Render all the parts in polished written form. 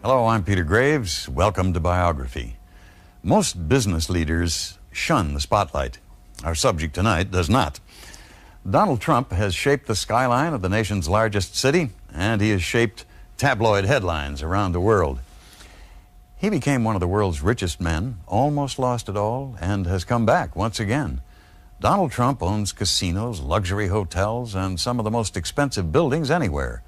Hello, I'm Peter Graves. Welcome to Biography. Most business leaders shun the spotlight. Our subject tonight does not. Donald Trump has shaped the skyline of the nation's largest city, and he has shaped tabloid headlines around the world. He became one of the world's richest men, almost lost it all, and has come back once again. Donald Trump owns casinos, luxury hotels, and some of the most expensive buildings anywhere.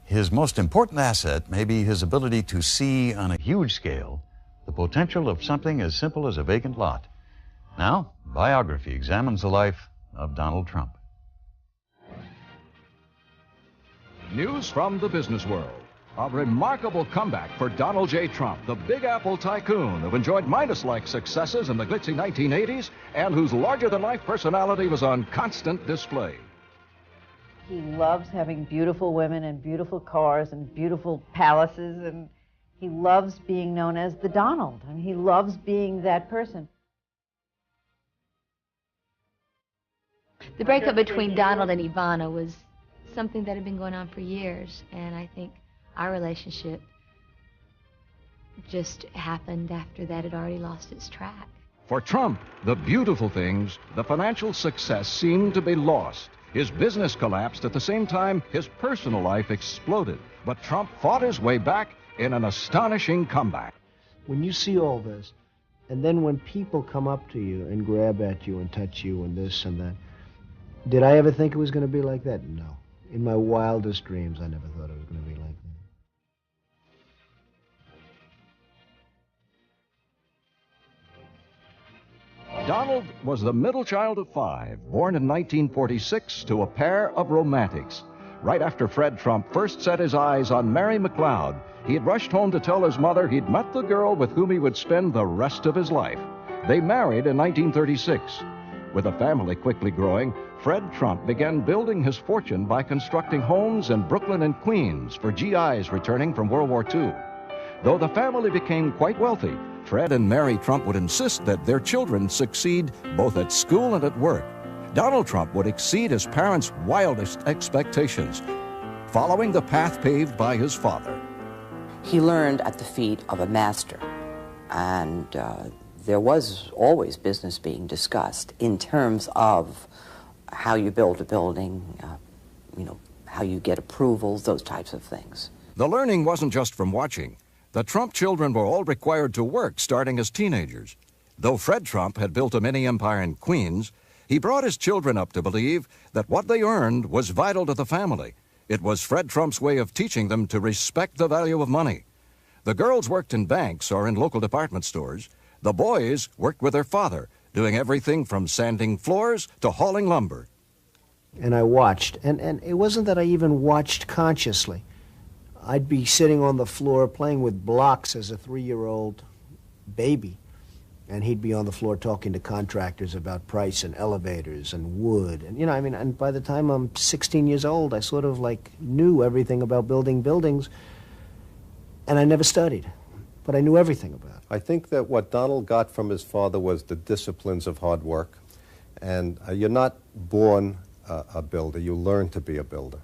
His most important asset may be his ability to see on a huge scale the potential of something as simple as a vacant lot. Now, Biography examines the life of Donald Trump. News from the business world. A remarkable comeback for Donald J. Trump, the Big Apple tycoon who enjoyed Midas-like successes in the glitzy 1980s and whose larger-than-life personality was on constant display. He loves having beautiful women and beautiful cars and beautiful palaces, and he loves being known as the Donald, and he loves being that person. The breakup between Donald and Ivana was something that had been going on for years, and I think our relationship just happened after that had already lost its track. For Trump, the beautiful things, the financial success seemed to be lost. His business collapsed at the same time his personal life exploded. But Trump fought his way back in an astonishing comeback. When you see all this, and then when people come up to you and grab at you and touch you and this and that, did I ever think it was going to be like that? No. In my wildest dreams, I never thought it was going to be like that. Donald was the middle child of 5, born in 1946 to a pair of romantics. Right after Fred Trump first set his eyes on Mary McLeod, he had rushed home to tell his mother he'd met the girl with whom he would spend the rest of his life. They married in 1936. With the family quickly growing, Fred Trump began building his fortune by constructing homes in Brooklyn and Queens for GIs returning from World War II. Though the family became quite wealthy, Fred and Mary Trump would insist that their children succeed both at school and at work. Donald Trump would exceed his parents' wildest expectations, following the path paved by his father. He learned at the feet of a master, and there was always business being discussed in terms of how you build a building, how you get approvals, those types of things. The learning wasn't just from watching. The Trump children were all required to work starting as teenagers. Though Fred Trump had built a mini empire in Queens, he brought his children up to believe that what they earned was vital to the family. It was Fred Trump's way of teaching them to respect the value of money. The girls worked in banks or in local department stores. The boys worked with their father, doing everything from sanding floors to hauling lumber. And I watched, and it wasn't that I even watched consciously. I'd be sitting on the floor playing with blocks as a 3-year-old baby, and he'd be on the floor talking to contractors about price and elevators and wood. And, and by the time I'm 16 years old, I sort of knew everything about building buildings, and I never studied, but I knew everything about it. I think that what Donald got from his father was the disciplines of hard work, and you're not born a builder, you learn to be a builder.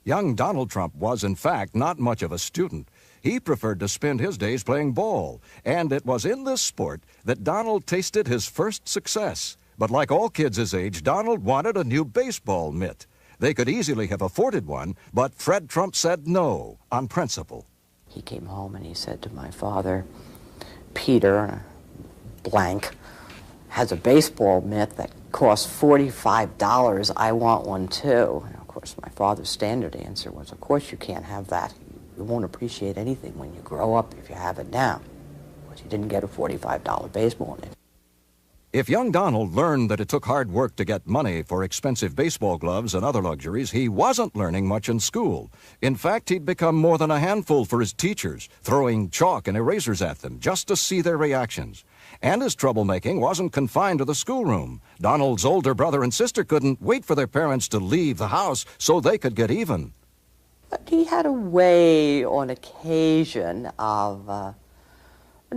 Young Donald Trump was, in fact, not much of a student. He preferred to spend his days playing ball, and it was in this sport that Donald tasted his first success. But like all kids his age, Donald wanted a new baseball mitt. They could easily have afforded one, but Fred Trump said no, on principle. He came home and he said to my father, Peter, blank, has a baseball mitt that costs $45. I want one too. And of course, my father's standard answer was, of course you can't have that. You won't appreciate anything when you grow up if you have it now. Because he didn't get a $45 baseball mitt. If young Donald learned that it took hard work to get money for expensive baseball gloves and other luxuries, he wasn't learning much in school. In fact, he'd become more than a handful for his teachers, throwing chalk and erasers at them just to see their reactions. And his troublemaking wasn't confined to the schoolroom. Donald's older brother and sister couldn't wait for their parents to leave the house so they could get even. But he had a way, on occasion, of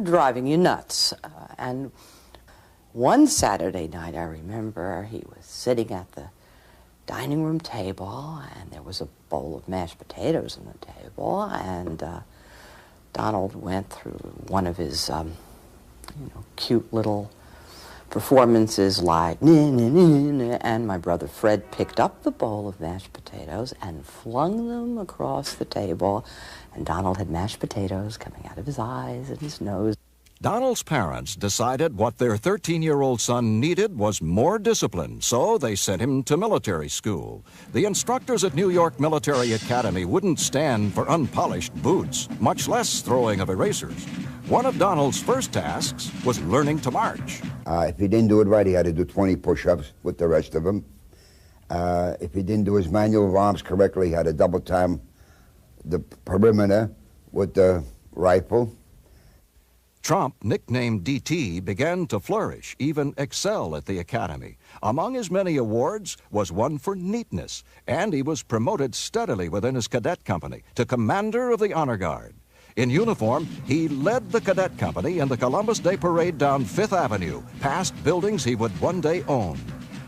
driving you nuts. And one Saturday night, I remember, he was sitting at the dining room table, and there was a bowl of mashed potatoes on the table, and Donald went through one of his cute little performances like, and my brother Fred picked up the bowl of mashed potatoes and flung them across the table, and Donald had mashed potatoes coming out of his eyes and his nose. Donald's parents decided what their 13-year-old son needed was more discipline, so they sent him to military school. The instructors at New York Military Academy wouldn't stand for unpolished boots, much less throwing of erasers. One of Donald's first tasks was learning to march. If he didn't do it right, he had to do 20 push-ups with the rest of them. If he didn't do his manual of arms correctly, he had to double time the perimeter with the rifle. Trump, nicknamed DT, began to flourish, even excel at the academy. Among his many awards was one for neatness, and he was promoted steadily within his cadet company to commander of the Honor Guard. In uniform, he led the cadet company in the Columbus Day Parade down Fifth Avenue, past buildings he would one day own.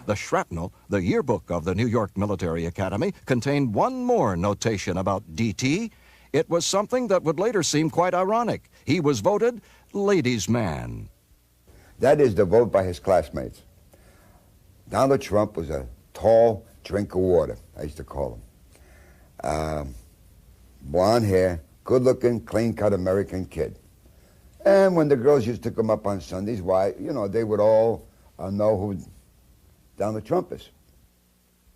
The shrapnel, the yearbook of the New York Military Academy, contained one more notation about DT. It was something that would later seem quite ironic. He was voted ladies' man. That is the vote by his classmates. Donald Trump was a tall drink of water, I used to call him. Blonde hair, good-looking, clean-cut American kid. And when the girls used to come up on Sundays, why, they would all know who Donald Trump is.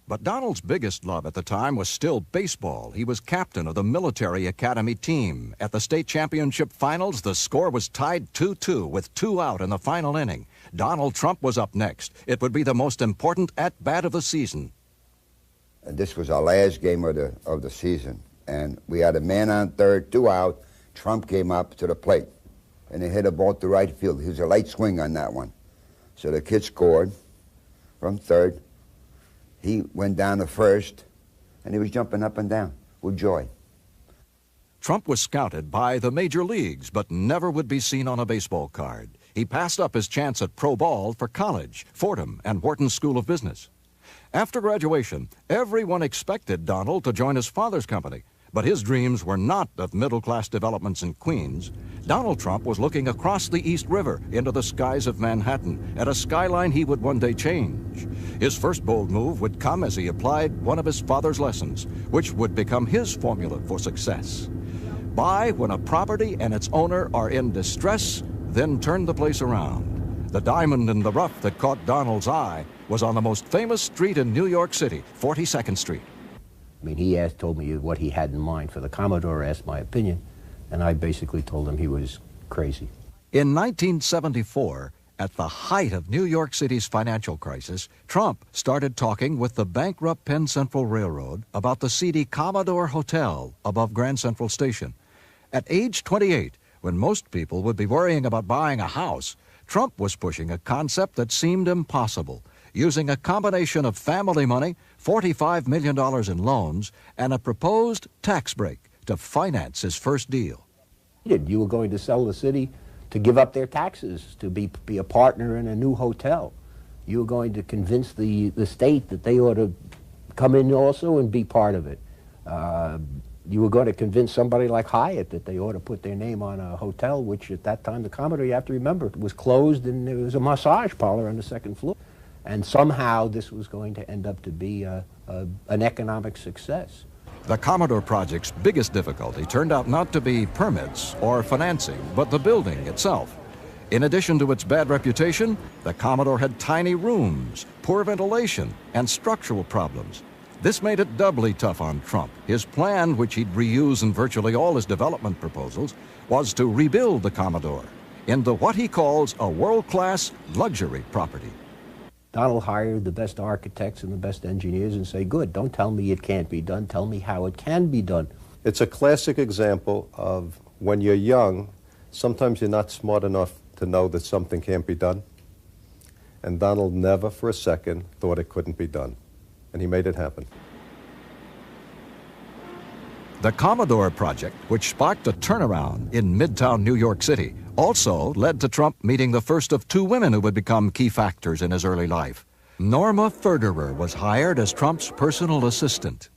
But Donald's biggest love at the time was still baseball. He was captain of the Military Academy team. At the state championship finals, the score was tied 2-2 with 2 out in the final inning. Donald Trump was up next. It would be the most important at-bat of the season. And this was our last game of the season. And we had a man on third, 2 out. Trump came up to the plate, and he hit a ball to right field. He was a light swing on that one. So the kid scored from third. He went down to first, and he was jumping up and down with joy. Trump was scouted by the major leagues, but never would be seen on a baseball card. He passed up his chance at pro ball for college, Fordham, and Wharton School of Business. After graduation, everyone expected Donald to join his father's company, but his dreams were not of middle-class developments in Queens. Donald Trump was looking across the East River into the skies of Manhattan at a skyline he would one day change. His first bold move would come as he applied one of his father's lessons, which would become his formula for success. Buy when a property and its owner are in distress, then turn the place around. The diamond in the rough that caught Donald's eye was on the most famous street in New York City, 42nd Street. I mean, he told me what he had in mind for the Commodore, asked my opinion, and I basically told him he was crazy. In 1974, at the height of New York City's financial crisis, Trump started talking with the bankrupt Penn Central Railroad about the seedy Commodore Hotel above Grand Central Station. At age 28, when most people would be worrying about buying a house, Trump was pushing a concept that seemed impossible, using a combination of family money, $45 million in loans, and a proposed tax break to finance his first deal. You were going to sell the city to give up their taxes, to be a partner in a new hotel. You were going to convince the state that they ought to come in also and be part of it. You were going to convince somebody like Hyatt that they ought to put their name on a hotel, which at that time, the Commodore, you have to remember, was closed, and there was a massage parlor on the second floor. And somehow this was going to end up to be an economic success. The Commodore project's biggest difficulty turned out not to be permits or financing, but the building itself. In addition to its bad reputation, the Commodore had tiny rooms, poor ventilation, and structural problems. This made it doubly tough on Trump. His plan, which he'd reuse in virtually all his development proposals, was to rebuild the Commodore into what he calls a world-class luxury property. Donald hired the best architects and the best engineers and say, good, don't tell me it can't be done, tell me how it can be done. It's a classic example of when you're young, sometimes you're not smart enough to know that something can't be done. And Donald never for a second thought it couldn't be done. And he made it happen. The Commodore project, which sparked a turnaround in Midtown New York City, also led to Trump meeting the first of 2 women who would become key factors in his early life. Norma Ferderer was hired as Trump's personal assistant.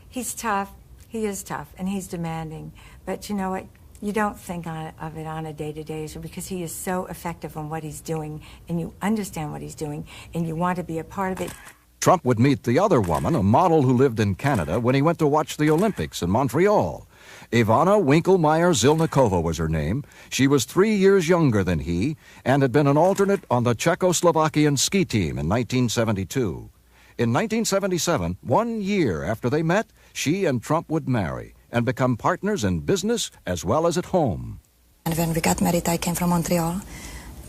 He's tough. He is tough, and he's demanding. But you know what? You don't think of it on a day-to-day basis because he is so effective on what he's doing, and you understand what he's doing, and you want to be a part of it. Trump would meet the other woman, a model who lived in Canada, when he went to watch the Olympics in Montreal. Ivana Winkelmeyer-Zilnikova was her name. She was 3 years younger than he and had been an alternate on the Czechoslovakian ski team in 1972. In 1977, 1 year after they met, she and Trump would marry and become partners in business as well as at home. And when we got married, I came from Montreal.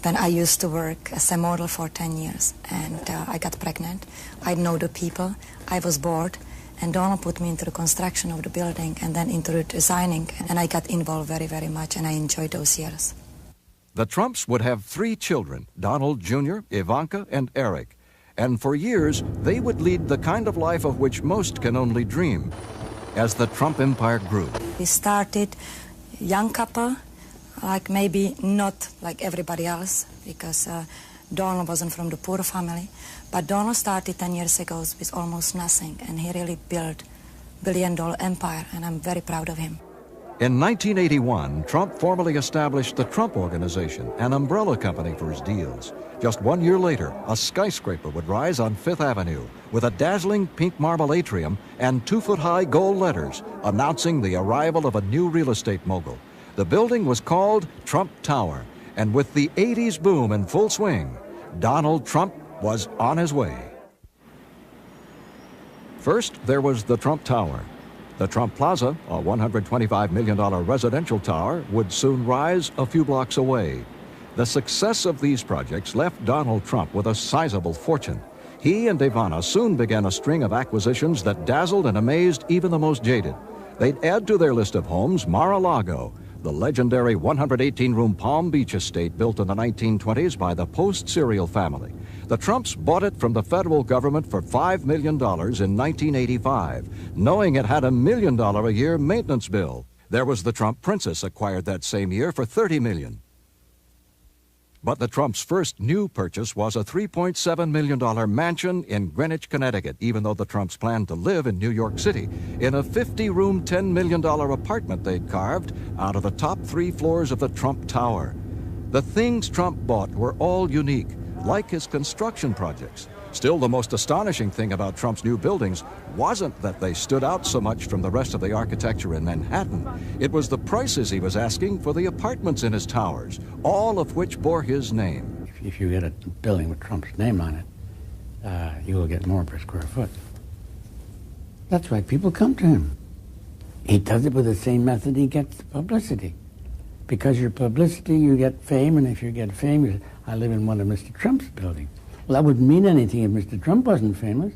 Then I used to work as a model for 10 years, and I got pregnant. I know the people. I was bored, and Donald put me into the construction of the building and then into the designing, and I got involved very, very much, and I enjoyed those years. The Trumps would have 3 children, Donald Jr., Ivanka, and Eric. And for years, they would lead the kind of life of which most can only dream. As the Trump empire grew, We started young couple, like maybe not like everybody else, because Donald wasn't from the poor family. But Donald started 10 years ago with almost nothing, and he really built $1 billion empire, and I'm very proud of him. in 1981, Trump formally established the Trump Organization, an umbrella company for his deals. Just 1 year later, a skyscraper would rise on Fifth Avenue with a dazzling pink marble atrium and 2-foot-high gold letters announcing the arrival of a new real estate mogul. The building was called Trump Tower, and with the 80s boom in full swing, Donald Trump was on his way. First, there was the Trump Tower. The Trump Plaza, a $125 million residential tower, would soon rise a few blocks away. The success of these projects left Donald Trump with a sizable fortune. He and Ivana soon began a string of acquisitions that dazzled and amazed even the most jaded. They'd add to their list of homes Mar-a-Lago, the legendary 118-room Palm Beach estate built in the 1920s by the Post-Serial family. The Trumps bought it from the federal government for $5 million in 1985, knowing it had $1 million a year maintenance bill. There was the Trump Princess, acquired that same year for $30 million. But the Trumps' first new purchase was a $3.7 million mansion in Greenwich, Connecticut, even though the Trumps planned to live in New York City, in a 50-room, $10 million apartment they'd carved out of the top 3 floors of the Trump Tower. The things Trump bought were all unique, like his construction projects. Still, the most astonishing thing about Trump's new buildings wasn't that they stood out so much from the rest of the architecture in Manhattan. It was the prices he was asking for the apartments in his towers, all of which bore his name. If you get a building with Trump's name on it, you will get more per square foot. That's why people come to him. He does it with the same method he gets publicity. Because your publicity, you get fame, and if you get fame, you say, I live in one of Mr. Trump's buildings. Well, that wouldn't mean anything if Mr. Trump wasn't famous.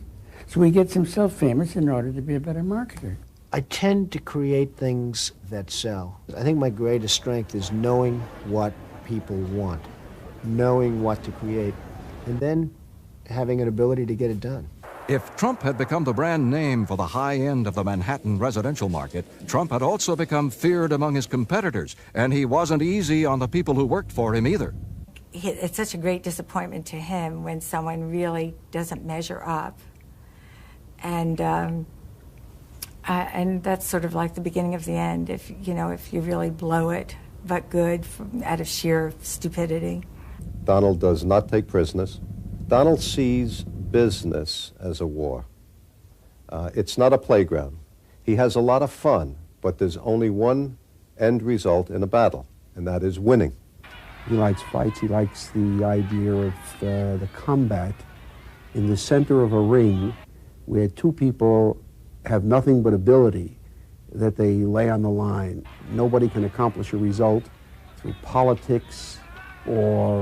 So he gets himself famous in order to be a better marketer. I tend to create things that sell. I think my greatest strength is knowing what people want, knowing what to create, and then having an ability to get it done. If Trump had become the brand name for the high end of the Manhattan residential market, Trump had also become feared among his competitors, and he wasn't easy on the people who worked for him either. It's such a great disappointment to him when someone really doesn't measure up. And that's sort of like the beginning of the end, if you really blow it, but good out of sheer stupidity. Donald does not take prisoners. Donald sees business as a war. It's not a playground. He has a lot of fun, but there's only one end result in a battle, and that is winning. He likes fights. He likes the idea of the combat in the center of a ring where 2 people have nothing but ability that they lay on the line. Nobody can accomplish a result through politics or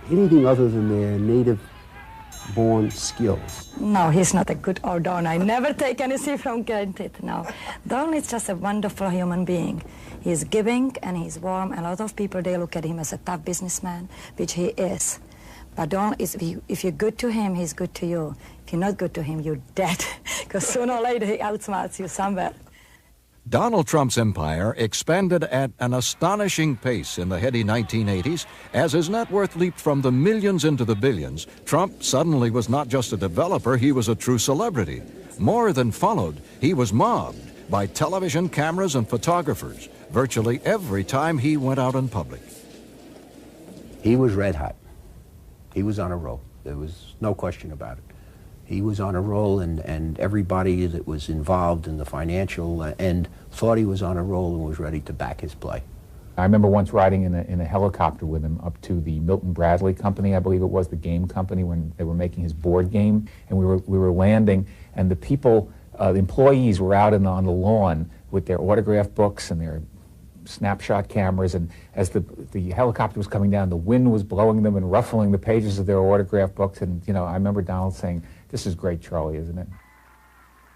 anything other than their native-born skills. No, he's not a good Don. I never take anything from granted, no. Don is just a wonderful human being. He's giving and he's warm, and a lot of people, they look at him as a tough businessman, which he is. But Don is, if you're good to him, he's good to you. If you're not good to him, you're dead, because sooner or later he outsmarts you somewhere. Donald Trump's empire expanded at an astonishing pace in the heady 1980s. As his net worth leaped from the millions into the billions, Trump suddenly was not just a developer, he was a true celebrity. More than followed, he was mobbed by television cameras and photographers. virtually every time he went out in public. He was red hot. He was on a roll. There was no question about it. He was on a roll, and everybody that was involved in the financial end thought he was on a roll and was ready to back his play. I remember once riding in a helicopter with him up to the Milton Bradley Company, I believe it was, the game company, when they were making his board game, and we were landing, and the people, the employees were out on the lawn with their autograph books and their snapshot cameras, and as the helicopter was coming down, the wind was blowing them and ruffling the pages of their autograph books, and I remember Donald saying, "This is great, Charlie, isn't it?"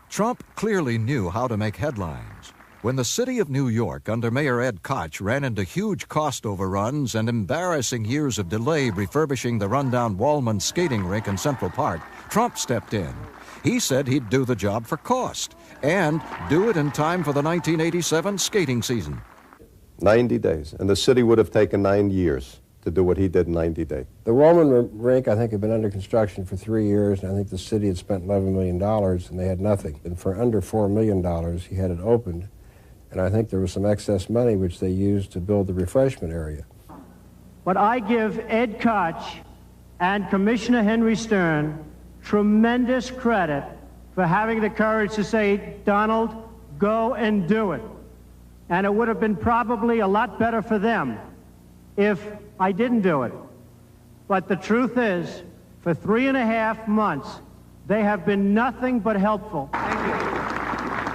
Trump clearly knew how to make headlines. When the city of New York under Mayor Ed Koch ran into huge cost overruns and embarrassing years of delay refurbishing the rundown Wallman skating rink in Central Park, Trump stepped in. He said he'd do the job for cost and do it in time for the 1987 skating season. 90 days, and the city would have taken 9 years to do what he did in 90 days. The Wallman rink, I think, had been under construction for 3 years, and I think the city had spent $11 million, and they had nothing. And for under $4 million, he had it opened, and I think there was some excess money which they used to build the refreshment area. But I give Ed Koch and Commissioner Henry Stern tremendous credit for having the courage to say, "Donald, go and do it." And it would have been probably a lot better for them if I didn't do it. But the truth is, for 3.5 months, they have been nothing but helpful. Thank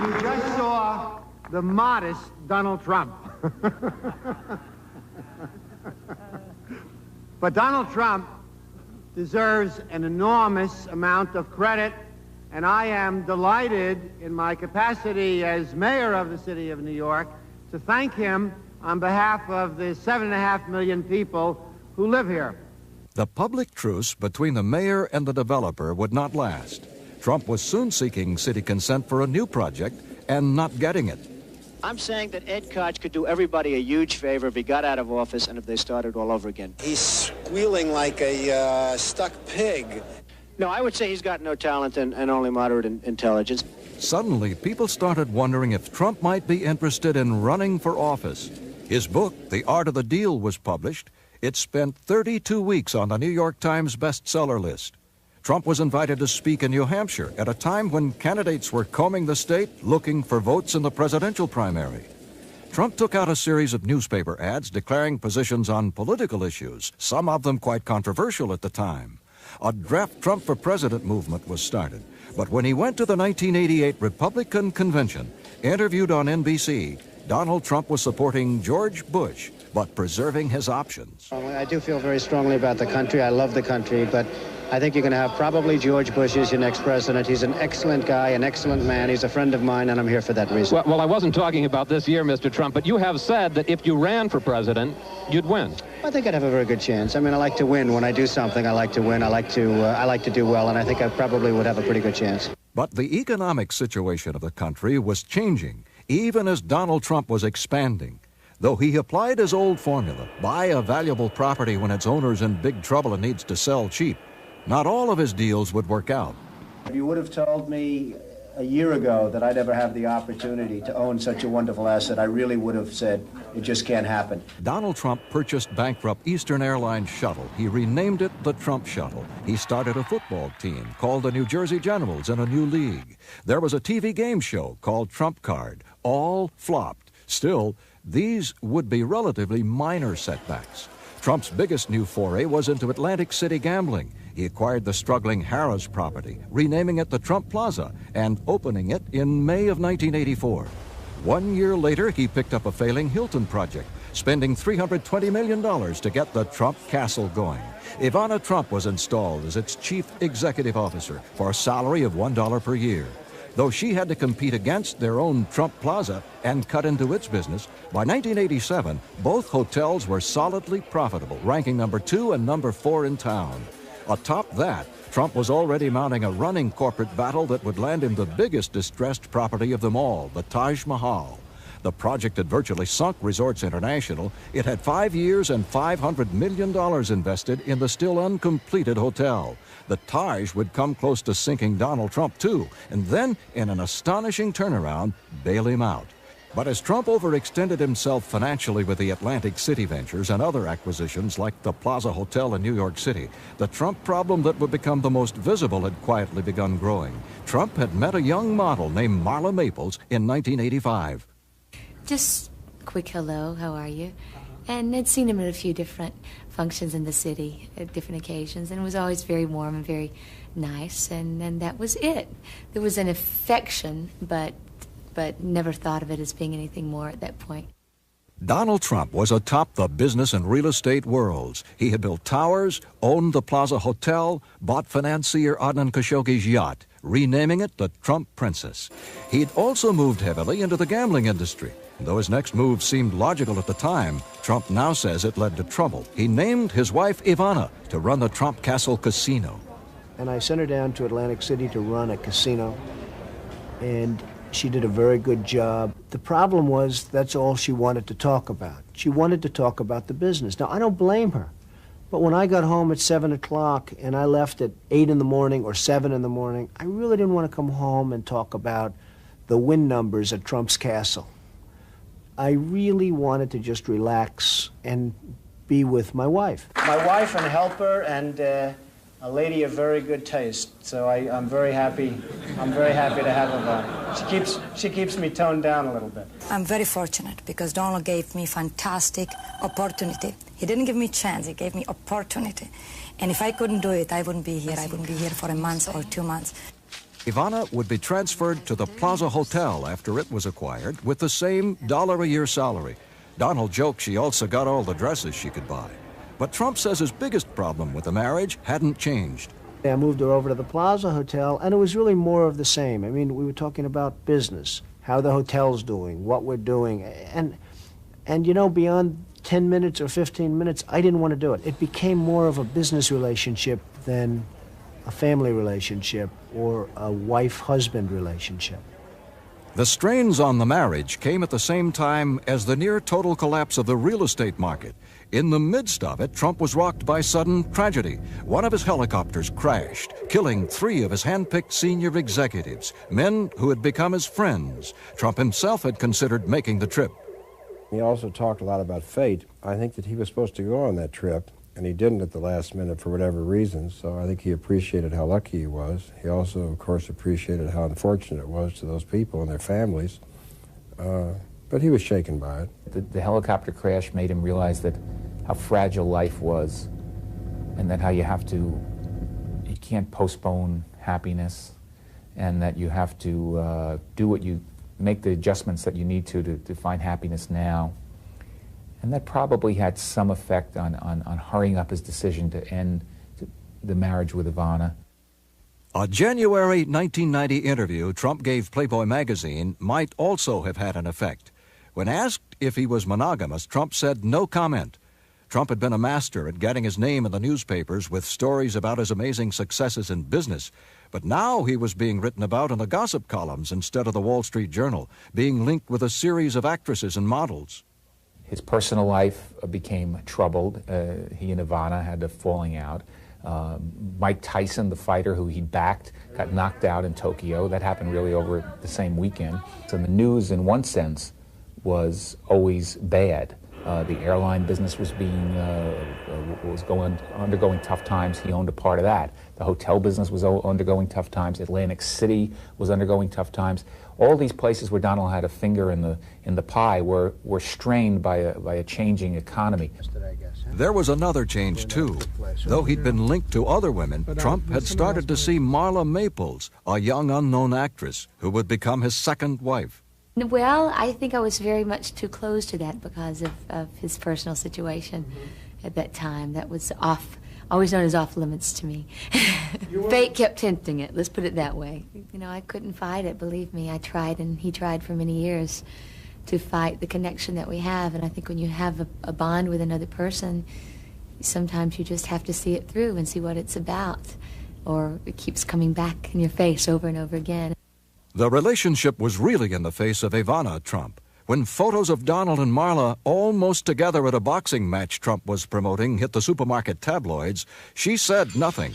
you. You just saw the modest Donald Trump. But Donald Trump deserves an enormous amount of credit, and I am delighted in my capacity as mayor of the city of New York to thank him on behalf of the 7.5 million people who live here. The public truce between the mayor and the developer would not last. Trump was soon seeking city consent for a new project and not getting it. I'm saying that Ed Koch could do everybody a huge favor if he got out of office and if they started all over again. He's squealing like a stuck pig. No, I would say he's got no talent and only moderate intelligence. Suddenly, people started wondering if Trump might be interested in running for office. His book, The Art of the Deal, was published. It spent 32 weeks on the New York Times bestseller list. Trump was invited to speak in New Hampshire at a time when candidates were combing the state looking for votes in the presidential primary. Trump took out a series of newspaper ads declaring positions on political issues, some of them quite controversial at the time. A draft Trump for President movement was started. But when he went to the 1988 Republican convention, interviewed on NBC, Donald Trump was supporting George Bush, but preserving his options. I do feel very strongly about the country. I love the country, but I think you're going to have probably George Bush as your next president. He's an excellent guy, an excellent man. He's a friend of mine, and I'm here for that reason. Well, I wasn't talking about this year, Mr. Trump, but you have said that if you ran for president, you'd win. I think I'd have a very good chance. I mean, I like to win. When I do something, I like to win. I like to do well, and I think I probably would have a pretty good chance. But the economic situation of the country was changing, even as Donald Trump was expanding. Though he applied his old formula, buy a valuable property when its owner's in big trouble and needs to sell cheap, not all of his deals would work out. If you would have told me a year ago that I'd ever have the opportunity to own such a wonderful asset, I really would have said it just can't happen. Donald Trump purchased bankrupt Eastern Airlines shuttle. He renamed it the Trump Shuttle. He started a football team called the New Jersey Generals in a new league. There was a TV game show called Trump Card. All flopped. Still, these would be relatively minor setbacks. Trump's biggest new foray was into Atlantic City gambling. He acquired the struggling Harrah's property, renaming it the Trump Plaza, and opening it in May of 1984. 1 year later, he picked up a failing Hilton project, spending $320 million to get the Trump Castle going. Ivana Trump was installed as its chief executive officer for a salary of $1 per year. Though she had to compete against their own Trump Plaza and cut into its business, by 1987, both hotels were solidly profitable, ranking number 2 and number 4 in town. Atop that, Trump was already mounting a running corporate battle that would land him the biggest distressed property of them all, the Taj Mahal. The project had virtually sunk Resorts International. It had 5 years and $500 million invested in the still uncompleted hotel. The Taj would come close to sinking Donald Trump, too, and then, in an astonishing turnaround, bail him out. But as Trump overextended himself financially with the Atlantic City ventures and other acquisitions like the Plaza Hotel in New York City, the Trump problem that would become the most visible had quietly begun growing. Trump had met a young model named Marla Maples in 1985. Just a quick hello, how are you? And I'd seen him at a few different functions in the city at different occasions, and it was always very warm and very nice, and that was it. There was an affection, but never thought of it as being anything more at that point. Donald Trump was atop the business and real estate worlds. He had built towers, owned the Plaza Hotel, bought financier Adnan Khashoggi's yacht, renaming it the Trump Princess. He'd also moved heavily into the gambling industry. Though his next move seemed logical at the time, Trump now says it led to trouble. He named his wife Ivana to run the Trump Castle Casino. And I sent her down to Atlantic City to run a casino, and she did a very good job. The problem was that's all she wanted to talk about. She wanted to talk about the business. Now, I don't blame her, but when I got home at 7 o'clock and I left at 8 in the morning or 7 in the morning, I really didn't want to come home and talk about the win numbers at Trump's Castle. I really wanted to just relax and be with my wife. My wife and helper and a lady of very good taste, so I'm very happy. I'm very happy to have Ivana. She keeps me toned down a little bit. I'm very fortunate because Donald gave me fantastic opportunity. He didn't give me chance, he gave me opportunity. And if I couldn't do it, I wouldn't be here. I wouldn't be here for a month or 2 months. Ivana would be transferred to the Plaza Hotel after it was acquired with the same $1-a-year salary. Donald joked she also got all the dresses she could buy. But Trump says his biggest problem with the marriage hadn't changed. I moved her over to the Plaza Hotel, and it was really more of the same. I mean, we were talking about business, how the hotel's doing, what we're doing. And you know, beyond 10 minutes or 15 minutes, I didn't want to do it. It became more of a business relationship than a family relationship or a wife-husband relationship. The strains on the marriage came at the same time as the near-total collapse of the real estate market. In the midst of it, Trump was rocked by sudden tragedy. One of his helicopters crashed, killing 3 of his hand-picked senior executives, men who had become his friends. Trump himself had considered making the trip. He also talked a lot about fate. I think that he was supposed to go on that trip, and he didn't at the last minute for whatever reasons, so I think he appreciated how lucky he was. He also, of course, appreciated how unfortunate it was to those people and their families, but he was shaken by it. The helicopter crash made him realize that how fragile life was, and that how you can't postpone happiness, and that you have to make the adjustments that you need to find happiness now. And that probably had some effect on hurrying up his decision to end the marriage with Ivana. A January 1990 interview Trump gave Playboy magazine might also have had an effect. When asked if he was monogamous, Trump said no comment. Trump had been a master at getting his name in the newspapers with stories about his amazing successes in business. But now he was being written about in the gossip columns instead of the Wall Street Journal, being linked with a series of actresses and models. His personal life became troubled. He and Ivana had a falling out. Mike Tyson, the fighter who he backed, got knocked out in Tokyo. That happened really over the same weekend. So the news, in one sense, was always bad. The airline business was undergoing tough times. He owned a part of that. The hotel business was undergoing tough times. Atlantic City was undergoing tough times. All these places where Donald had a finger in the pie were strained by a changing economy. There was another change, too. Though he'd been linked to other women, Trump had started to see Marla Maples, a young unknown actress, who would become his second wife. Well, I think I was very much too close to that because of his personal situation at that time. That was always known as off limits to me. Fate kept tempting it, let's put it that way. You know, I couldn't fight it, believe me. I tried, and he tried for many years to fight the connection that we have. And I think when you have a bond with another person, sometimes you just have to see it through and see what it's about, or it keeps coming back in your face over and over again. The relationship was really in the face of Ivana Trump. When photos of Donald and Marla almost together at a boxing match Trump was promoting hit the supermarket tabloids, she said nothing.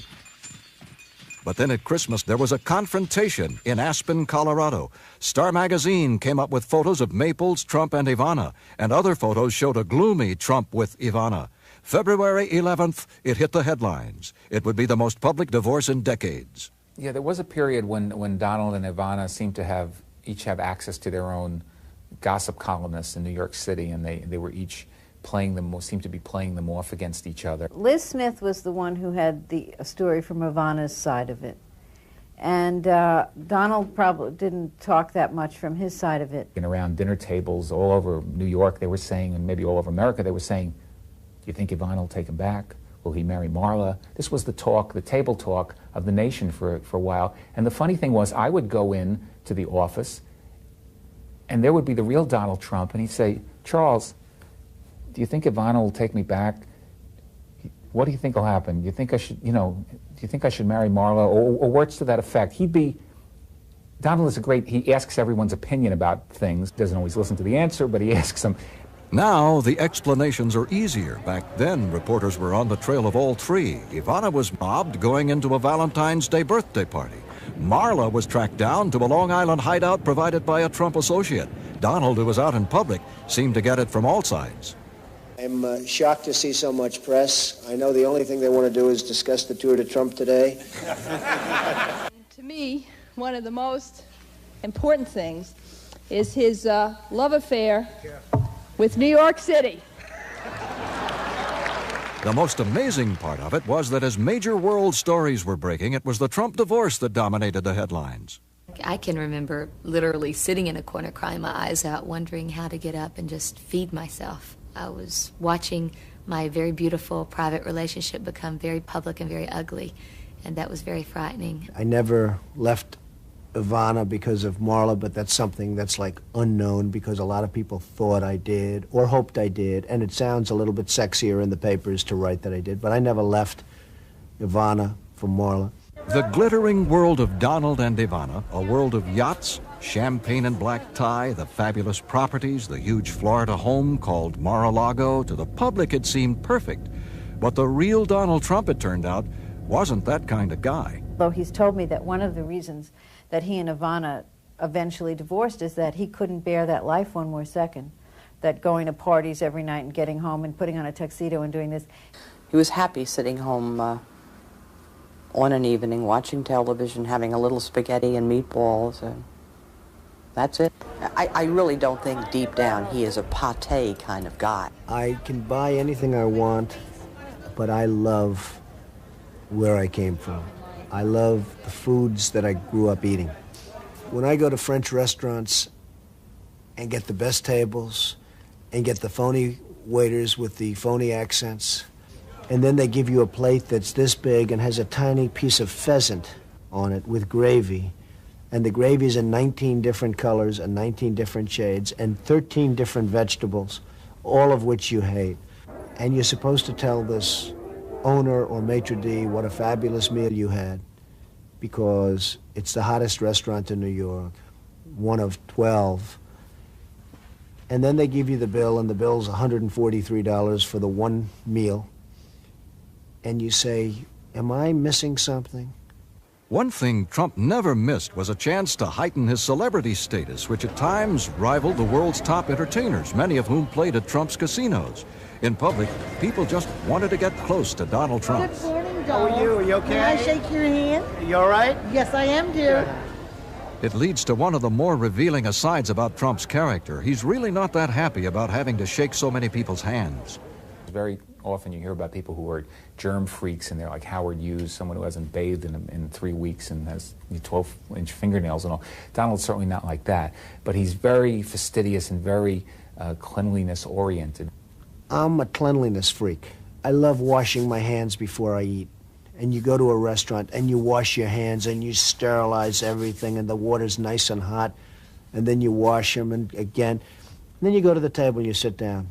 But then at Christmas, there was a confrontation in Aspen, Colorado. Star Magazine came up with photos of Maples, Trump, and Ivana, and other photos showed a gloomy Trump with Ivana. February 11th, it hit the headlines. It would be the most public divorce in decades. Yeah, there was a period when Donald and Ivana seemed to each have access to their own gossip columnists in New York City, and they were each seemed to be playing them off against each other. Liz Smith was the one who had the story from Ivana's side of it. And Donald probably didn't talk that much from his side of it. And around dinner tables all over New York, they were saying, and maybe all over America, they were saying, do you think Ivana will take him back? Will he marry Marla? This was the talk, the table talk of the nation for a while. And the funny thing was, I would go in to the office, and there would be the real Donald Trump, and he'd say, Charles, do you think Ivana will take me back? What do you think will happen? Do you think I should, do you think I should marry Marla? Or words to that effect. Donald is he asks everyone's opinion about things. Doesn't always listen to the answer, but he asks them. Now, the explanations are easier. Back then, reporters were on the trail of all three. Ivana was mobbed going into a Valentine's Day birthday party. Marla was tracked down to a Long Island hideout provided by a Trump associate. Donald, who was out in public, seemed to get it from all sides. I'm shocked to see so much press. I know the only thing they want to do is discuss the tour to Trump today. To me, one of the most important things is his love affair with New York City. The most amazing part of it was that as major world stories were breaking, it was the Trump divorce that dominated the headlines. I can remember literally sitting in a corner crying my eyes out, wondering how to get up and just feed myself. I was watching my very beautiful private relationship become very public and very ugly, and that was very frightening. I never left Ivana because of Marla, but that's something that's like unknown because a lot of people thought I did or hoped I did, and it sounds a little bit sexier in the papers to write that I did, but I never left Ivana for Marla. The glittering world of Donald and Ivana, a world of yachts, champagne and black tie, the fabulous properties, the huge Florida home called Mar-a-Lago, to the public it seemed perfect. But the real Donald Trump, it turned out, wasn't that kind of guy. Though he's told me that one of the reasons that he and Ivana eventually divorced is that he couldn't bear that life one more second, that going to parties every night and getting home and putting on a tuxedo and doing this. He was happy sitting home on an evening, watching television, having a little spaghetti and meatballs, and that's it. I really don't think deep down he is a pâté kind of guy. I can buy anything I want, but I love where I came from. I love the foods that I grew up eating. When I go to French restaurants and get the best tables and get the phony waiters with the phony accents, and then they give you a plate that's this big and has a tiny piece of pheasant on it with gravy, and the gravy is in 19 different colors and 19 different shades and 13 different vegetables, all of which you hate. And you're supposed to tell this owner or maitre d' what a fabulous meal you had because it's the hottest restaurant in New York, one of 12. And then they give you the bill, and the bill's $143 for the one meal. And you say, am I missing something? One thing Trump never missed was a chance to heighten his celebrity status, which at times rivaled the world's top entertainers, many of whom played at Trump's casinos. In public, people just wanted to get close to Donald Trump. Good morning, Donald. How are you? Are you okay? Can I shake your hand? You all right? Yes, I am, dear. It leads to one of the more revealing asides about Trump's character. He's really not that happy about having to shake so many people's hands. Very often you hear about people who are germ freaks, and they're like Howard Hughes, someone who hasn't bathed in 3 weeks and has 12-inch fingernails and all. Donald's certainly not like that, but he's very fastidious and very cleanliness-oriented. I'm a cleanliness freak. I love washing my hands before I eat. And you go to a restaurant and you wash your hands and you sterilize everything and the water's nice and hot, and then you wash them and again. And then you go to the table and you sit down.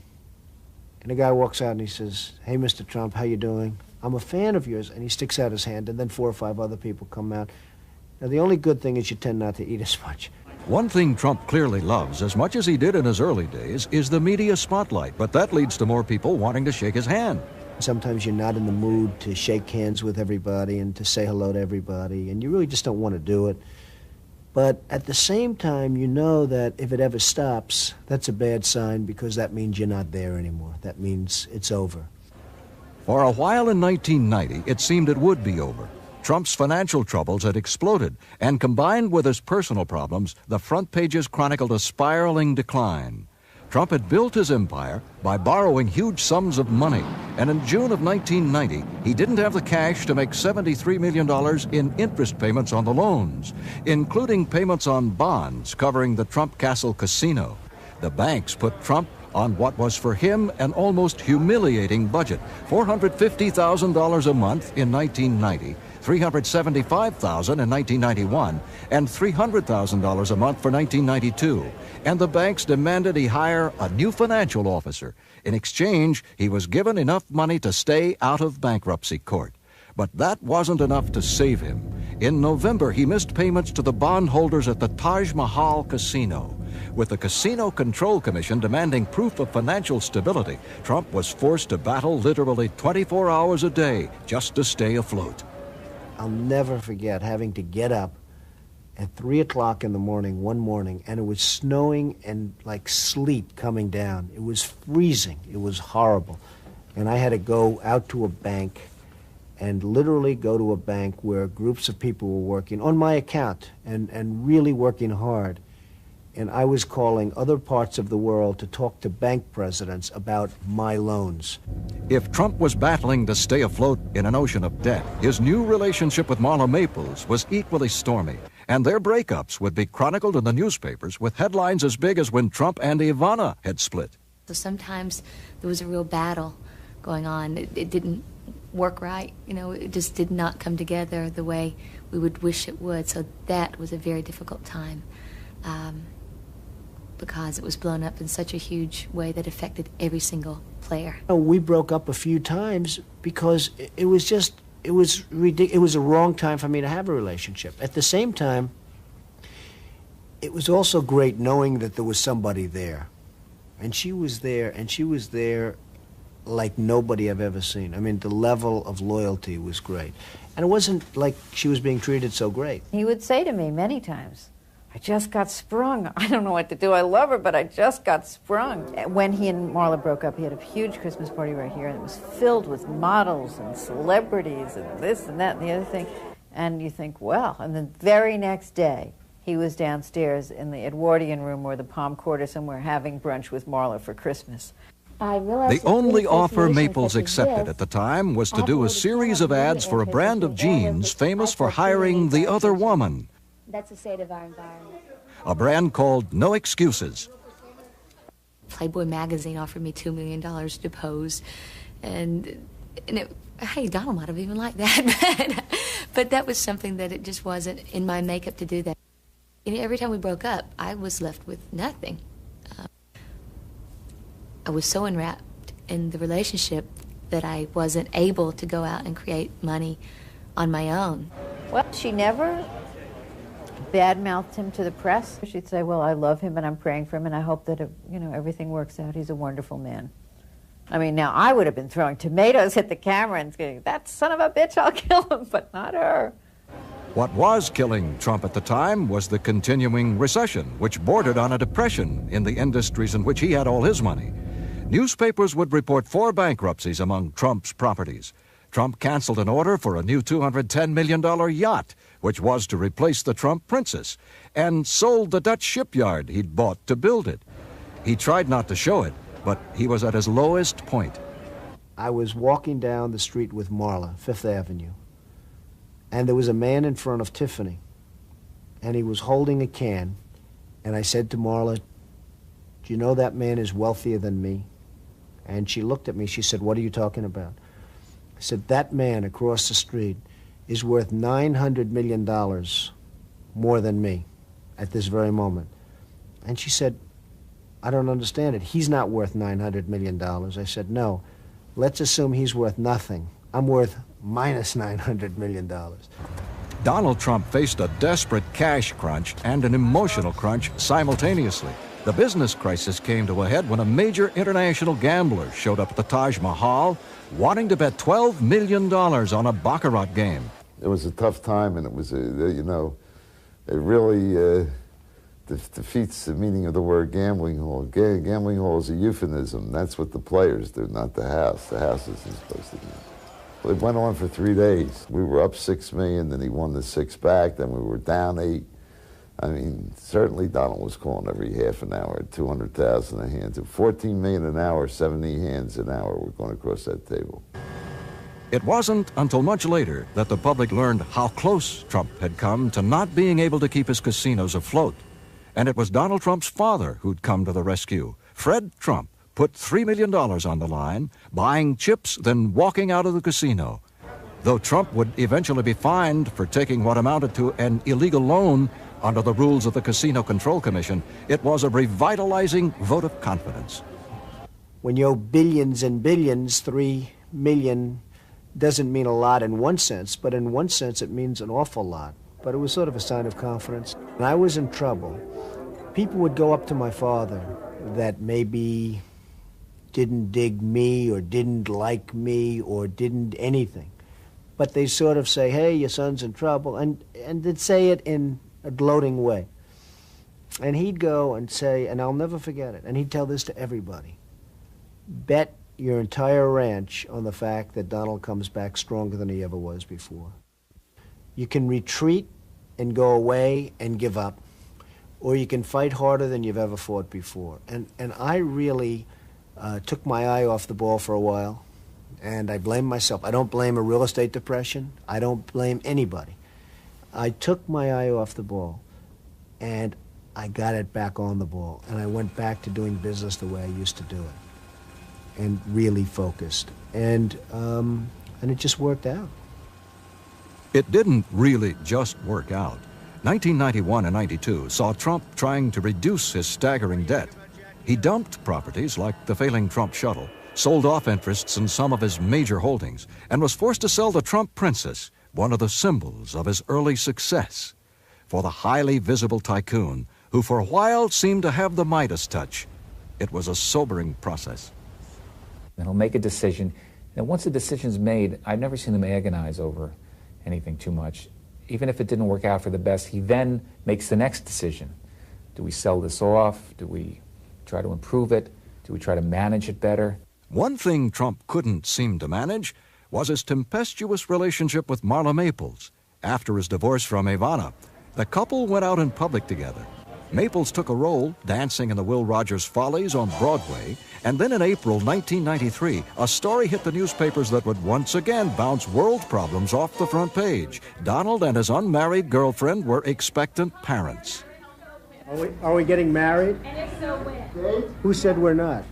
And the guy walks out and he says, hey, Mr. Trump, how you doing? I'm a fan of yours. And he sticks out his hand, and then 4 or 5 other people come out. Now, the only good thing is you tend not to eat as much. One thing Trump clearly loves, as much as he did in his early days, is the media spotlight. But that leads to more people wanting to shake his hand. Sometimes you're not in the mood to shake hands with everybody and to say hello to everybody, and you really just don't want to do it. But at the same time, you know that if it ever stops, that's a bad sign because that means you're not there anymore. That means it's over. For a while in 1990, it seemed it would be over. Trump's financial troubles had exploded, and combined with his personal problems, the front pages chronicled a spiraling decline. Trump had built his empire by borrowing huge sums of money, and in June of 1990, he didn't have the cash to make $73 million in interest payments on the loans, including payments on bonds covering the Trump Castle Casino. The banks put Trump on what was for him an almost humiliating budget, $450,000 a month in 1990, $375,000 in 1991, and $300,000 a month for 1992. And the banks demanded he hire a new financial officer. In exchange, he was given enough money to stay out of bankruptcy court. But that wasn't enough to save him. In November, he missed payments to the bondholders at the Taj Mahal Casino. With the Casino Control Commission demanding proof of financial stability, Trump was forced to battle literally 24 hours a day just to stay afloat. I'll never forget having to get up at 3 o'clock in the morning one morning, and it was snowing and like sleet coming down. It was freezing. It was horrible. And I had to go out to a bank and literally go to a bank where groups of people were working on my account and really working hard. And I was calling other parts of the world to talk to bank presidents about my loans. If Trump was battling to stay afloat in an ocean of debt, his new relationship with Marla Maples was equally stormy, and their breakups would be chronicled in the newspapers with headlines as big as when Trump and Ivana had split. So sometimes there was a real battle going on. It didn't work right. You know, it just did not come together the way we would wish it would. So that was a very difficult time. Because it was blown up in such a huge way that affected every single player. We broke up a few times because it was ridiculous. It was a wrong time for me to have a relationship. At the same time, it was also great knowing that there was somebody there. And she was there like nobody I've ever seen. I mean, the level of loyalty was great. And it wasn't like she was being treated so great. He would say to me many times, I just got sprung. I don't know what to do. I love her, but I just got sprung. When he and Marla broke up, he had a huge Christmas party right here, and it was filled with models and celebrities and this and that and the other thing. And you think, well, and the very next day, he was downstairs in the Edwardian room or the Palm Court or somewhere having brunch with Marla for Christmas. The only offer Maples accepted at the time was to do a series of ads for a brand of jeans famous for hiring the other woman. That's the state of our environment. A brand called No Excuses. Playboy magazine offered me $2 million to pose, and hey, Donald might have even liked that, but that was something that it just wasn't in my makeup to do that. You know, every time we broke up, I was left with nothing. I was so enwrapped in the relationship that I wasn't able to go out and create money on my own. Well, she never badmouthed him to the press. She'd say, well, I love him and I'm praying for him and I hope that, everything works out. He's a wonderful man. I mean, now I would have been throwing tomatoes at the camera and saying, that son of a bitch, I'll kill him, but not her. What was killing Trump at the time was the continuing recession, which bordered on a depression in the industries in which he had all his money. Newspapers would report 4 bankruptcies among Trump's properties. Trump canceled an order for a new $210 million yacht, which was to replace the Trump Princess, and sold the Dutch shipyard he'd bought to build it. He tried not to show it, but he was at his lowest point. I was walking down the street with Marla, Fifth Avenue, and there was a man in front of Tiffany, and he was holding a can, and I said to Marla, do you know that man is wealthier than me? And she looked at me, she said, what are you talking about? I said, that man across the street is worth $900 million more than me at this very moment. And she said, I don't understand it. He's not worth $900 million. I said, no, let's assume he's worth nothing. I'm worth minus $900 million. Donald Trump faced a desperate cash crunch and an emotional crunch simultaneously. The business crisis came to a head when a major international gambler showed up at the Taj Mahal wanting to bet $12 million on a baccarat game. It was a tough time, and it was, you know, it really defeats the meaning of the word gambling hall. Gambling hall is a euphemism. That's what the players do, not the house. The house isn't supposed to be. It went on for 3 days. We were up $6 million, then he won the 6 back, then we were down 8. I mean, certainly Donald was calling every half an hour at 200,000 a hand. At 14 million an hour, 70 hands an hour were going across that table. It wasn't until much later that the public learned how close Trump had come to not being able to keep his casinos afloat. And it was Donald Trump's father who'd come to the rescue. Fred Trump put $3 million on the line, buying chips, then walking out of the casino. Though Trump would eventually be fined for taking what amounted to an illegal loan under the rules of the Casino Control Commission, it was a revitalizing vote of confidence. When you owe billions and billions, 3 million doesn't mean a lot in one sense, but in one sense it means an awful lot. But it was sort of a sign of confidence. When I was in trouble, people would go up to my father that maybe didn't dig me or didn't like me or didn't anything. But they sort of say, hey, your son's in trouble, and they'd say it in a gloating way. And he'd go and say, and I'll never forget it, and he'd tell this to everybody, bet your entire ranch on the fact that Donald comes back stronger than he ever was before. You can retreat and go away and give up, or you can fight harder than you've ever fought before. And I really took my eye off the ball for a while, and I blame myself. I don't blame a real estate depression. I don't blame anybody. I took my eye off the ball, and I got it back on the ball, and I went back to doing business the way I used to do it, and really focused, and it just worked out. It didn't really just work out. 1991 and 92 saw Trump trying to reduce his staggering debt. He dumped properties like the failing Trump shuttle, sold off interests in some of his major holdings, and was forced to sell the Trump Princess, one of the symbols of his early success. For the highly visible tycoon, who for a while seemed to have the Midas touch, it was a sobering process. Then he'll make a decision, and once the decision's made, I've never seen him agonize over anything too much. Even if it didn't work out for the best, he then makes the next decision. Do we sell this off? Do we try to improve it? Do we try to manage it better? One thing Trump couldn't seem to manage was his tempestuous relationship with Marla Maples. After his divorce from Ivana, the couple went out in public together. Maples took a role dancing in the Will Rogers Follies on Broadway, and then in April 1993, a story hit the newspapers that would once again bounce world problems off the front page. Donald and his unmarried girlfriend were expectant parents. Are we getting married? And if so, when? Who said we're not?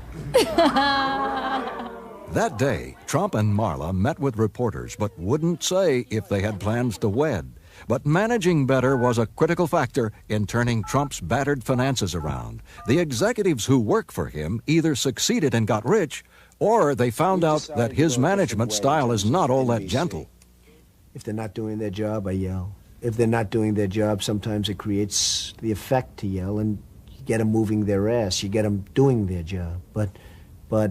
That day, Trump and Marla met with reporters, but wouldn't say if they had plans to wed. But managing better was a critical factor in turning Trump's battered finances around. The executives who work for him either succeeded and got rich, or they found out that his management style is not all that gentle. If they're not doing their job, I yell. If they're not doing their job, sometimes it creates the effect to yell, and you get them moving their ass, you get them doing their job. But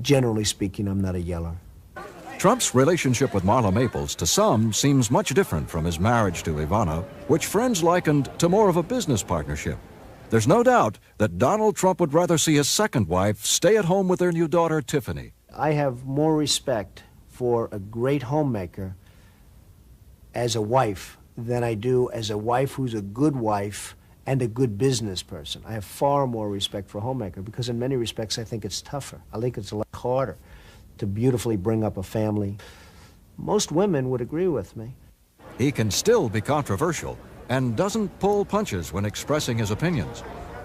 generally speaking, I'm not a yeller. Trump's relationship with Marla Maples, to some, seems much different from his marriage to Ivana, which friends likened to more of a business partnership. There's no doubt that Donald Trump would rather see his second wife stay at home with their new daughter, Tiffany. I have more respect for a great homemaker as a wife than I do as a wife who's a good wife and a good business person. I have far more respect for a homemaker because in many respects I think it's tougher. I think it's a lot harder to beautifully bring up a family. Most women would agree with me. He can still be controversial and doesn't pull punches when expressing his opinions.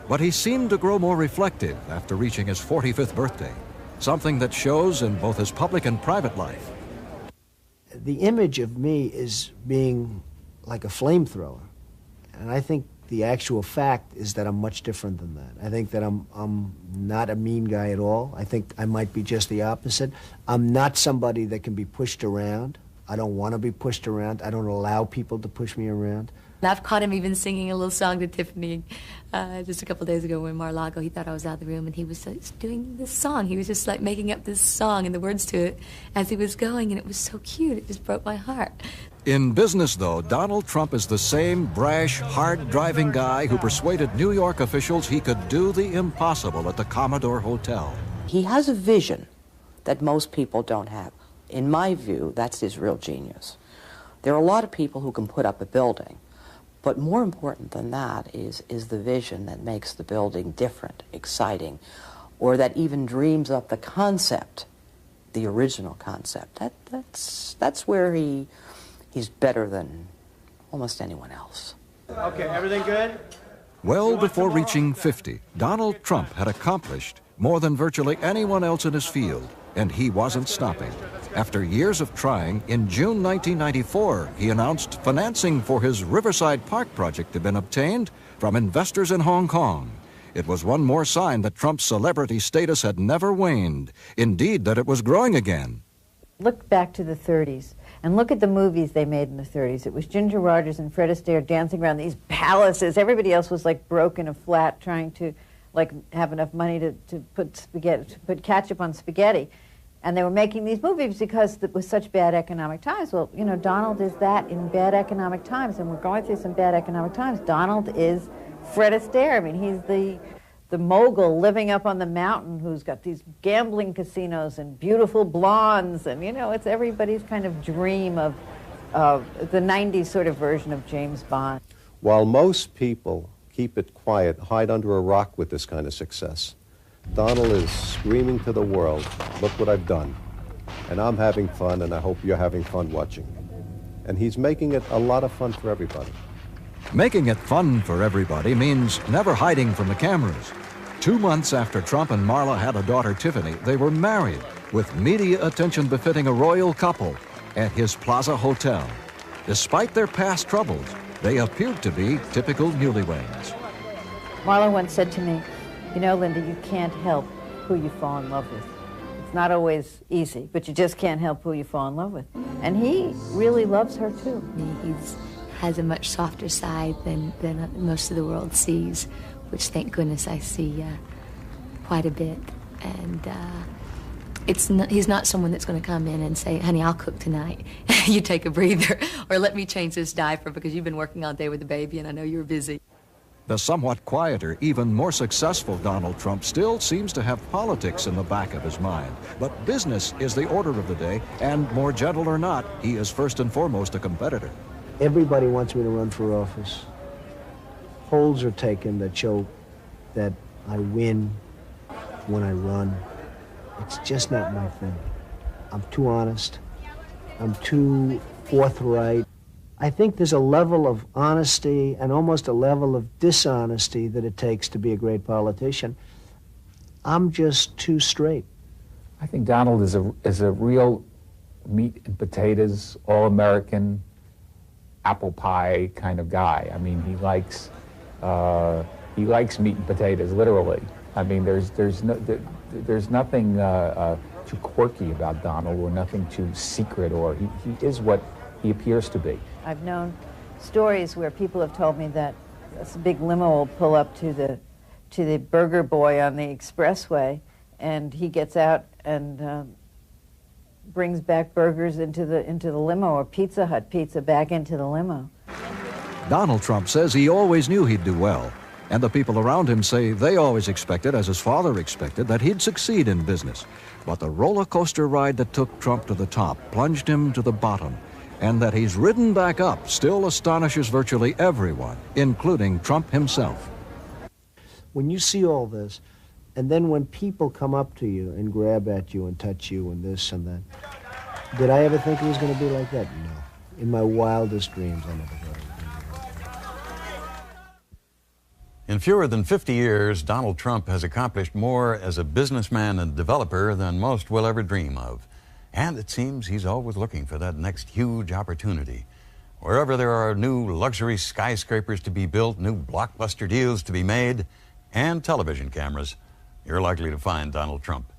But he seemed to grow more reflective after reaching his 45th birthday, something that shows in both his public and private life. The image of me is being like a flamethrower, and I think the actual fact is that I'm much different than that. I think that I'm not a mean guy at all. I think I might be just the opposite. I'm not somebody that can be pushed around. I don't want to be pushed around. I don't allow people to push me around. And I've caught him even singing a little song to Tiffany just a couple days ago when Mar-a-Lago, he thought I was out of the room, and he was doing this song. He was just like making up this song and the words to it as he was going, and it was so cute. It just broke my heart. In business, though, Donald Trump is the same brash, hard-driving guy who persuaded New York officials he could do the impossible at the Commodore Hotel. He has a vision that most people don't have. In my view, that's his real genius. There are a lot of people who can put up a building, but more important than that is the vision that makes the building different, exciting, or that even dreams up the concept, the original concept. That's where he's better than almost anyone else. Okay, everything good? Well before reaching 50, Donald Trump had accomplished more than virtually anyone else in his field, and he wasn't stopping. After years of trying, in June 1994, he announced financing for his Riverside Park project had been obtained from investors in Hong Kong. It was one more sign that Trump's celebrity status had never waned, indeed that it was growing again. Look back to the 30s and look at the movies they made in the 30s. It was Ginger Rogers and Fred Astaire dancing around these palaces. Everybody else was like broke in a flat trying to have enough money to put ketchup on spaghetti. And they were making these movies because it was such bad economic times. Well, you know, Donald is that in bad economic times, and we're going through some bad economic times. Donald is Fred Astaire. I mean, he's the mogul living up on the mountain who's got these gambling casinos and beautiful blondes, and, you know, it's everybody's kind of dream of the 90s sort of version of James Bond. While most people keep it quiet, hide under a rock with this kind of success, Donald is screaming to the world, look what I've done. And I'm having fun, and I hope you're having fun watching. And he's making it a lot of fun for everybody. Making it fun for everybody means never hiding from the cameras. 2 months after Trump and Marla had a daughter, Tiffany, they were married with media attention befitting a royal couple at his Plaza Hotel. Despite their past troubles, they appeared to be typical newlyweds. Marla once said to me, you know, Linda, you can't help who you fall in love with. It's not always easy, but you just can't help who you fall in love with. And he really loves her, too. He has a much softer side than most of the world sees, which, thank goodness, I see quite a bit. And he's not someone that's going to come in and say, honey, I'll cook tonight. You take a breather. Or let me change this diaper because you've been working all day with the baby and I know you're busy. The somewhat quieter, even more successful Donald Trump still seems to have politics in the back of his mind. But business is the order of the day, and more gentle or not, he is first and foremost a competitor. Everybody wants me to run for office. Polls are taken that show that I win when I run. It's just not my thing. I'm too honest. I'm too forthright. I think there's a level of honesty and almost a level of dishonesty that it takes to be a great politician. I'm just too straight. I think Donald is a real meat and potatoes, all-American, apple pie kind of guy. I mean, he likes meat and potatoes, literally. I mean, there's nothing too quirky about Donald, or nothing too secret, or he is what he appears to be. I've known stories where people have told me that a big limo will pull up to the burger boy on the expressway, and he gets out and brings back burgers into the limo, or Pizza Hut pizza back into the limo. Donald Trump says he always knew he'd do well, and the people around him say they always expected, as his father expected, that he'd succeed in business. But the roller coaster ride that took Trump to the top plunged him to the bottom, and that he's ridden back up still astonishes virtually everyone, including Trump himself. When you see all this, and then when people come up to you and grab at you and touch you and this and that, did I ever think it was going to be like that? No. In my wildest dreams, I never thought it would be like that. In fewer than 50 years, Donald Trump has accomplished more as a businessman and developer than most will ever dream of. And it seems he's always looking for that next huge opportunity. Wherever there are new luxury skyscrapers to be built, new blockbuster deals to be made, and television cameras, you're likely to find Donald Trump.